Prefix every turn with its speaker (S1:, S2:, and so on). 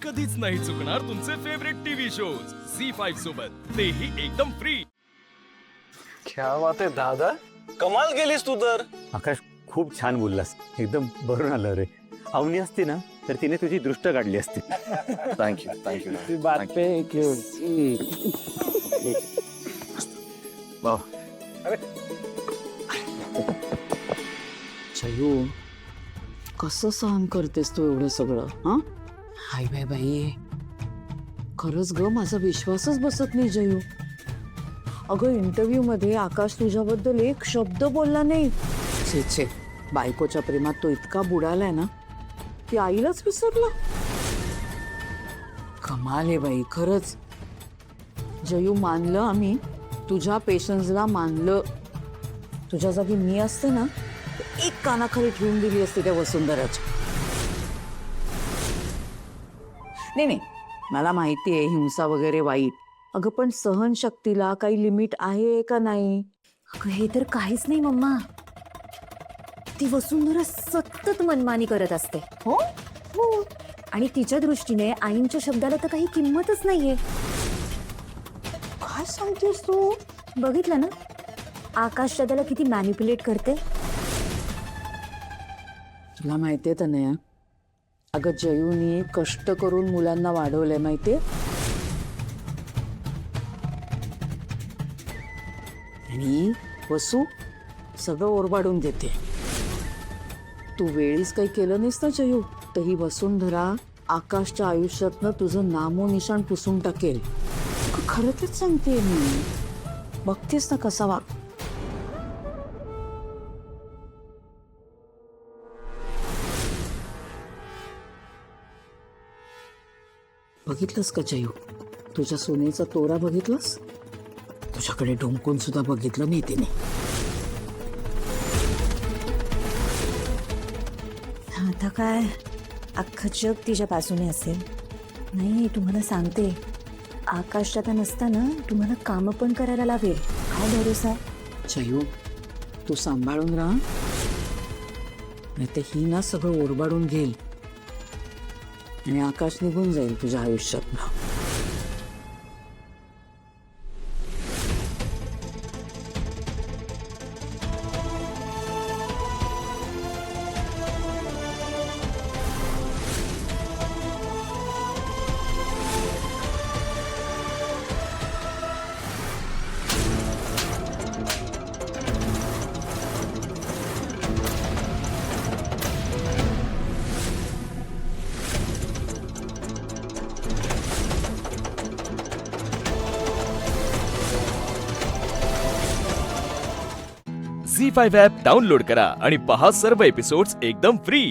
S1: कधीच नाही चुकणार तुमचे फेवरेट टीव्ही शोज झी5 सोबत, तेही एकदम फ्री।
S2: क्या बात आहे दादा, कमाल केलीस तू तर।
S3: आकाश, खूप छान बोललास, एकदम भरून आलं रे। अवनी असती ना तर तिने तुझी दृष्ट काढली असती।
S2: Thank you thank you.
S4: ती बात पे क्यों?
S5: जयू, कसं सहन करतेस तू एवढं सगळं? हा, हाय बाय बाई, खरंच ग माझा विश्वासच बसत नाही जयू। अगं इंटरव्ह्यू मध्ये आकाश तुझ्याबद्दल एक शब्द बोलला नाही। छे छे, बायकोच्या प्रेमात तो इतका बुडालाय ना की आईलाच विसरला। कमाल आहे बाई, खरंच जयू, मानलं आम्ही तुझ्या पेशन्सला, मानलं। तुझ्या जागी मी असते ना, एक कानाखाली ठेवून दिली असते त्या वसुंधराच्या। नाही नाही, मला माहिती आहे हिंसा वगैरे वाईट, अगं पण सहनशक्तीला काही लिमिट आहे का नाही?
S6: अगं हे तर काहीच नाही मम्मा, ती वसुंधरा सतत मनमानी करत असते।
S5: हो
S6: हो, आणि तिच्या दृष्टीने आईंच्या शब्दाला तर काही किंमतच नाहीये।
S5: काय सांगतेस तू?
S6: बघितलं ना आकाश त्याला किती मॅनिप्युलेट करते।
S5: तुला माहितीये तनया, अगं जयूनी कष्ट करून मुलांना वाढवलंय माहितीये, आणि वसू सगळं ओरबाडून देते। तू वेळीच काही केलं नाहीस ना जयू, तर ही वसुंधरा आकाशच्या आयुष्यातनं तुझं नामोनिशाण पुसून टाकेल। खरं तेच सांगते मी, बघतेस ना कसा वाग। बघितलंस का जयू, तुझ्या सोनेचा तोरा बघितलंस? तुझ्याकडे डोंकून सुद्धा बघितलं नाही तिने।
S6: आता काय अख्खं जग तिच्या बाजूने असेल। नाही, तुम्हाला सांगते, आकाश आता नसताना तुम्हाला कामं पण करायला लावेल। काय भरोसा आहे?
S5: जयू, तू सांभाळून राहा, नाही तर ही ना सगळं ओरबाडून घेईल आणि आकाश निघून जाईल तुझ्या आयुष्यात।
S1: झी5 ॲप डाउनलोड करा आणि पहा सर्व एपिसोड्स एकदम फ्री।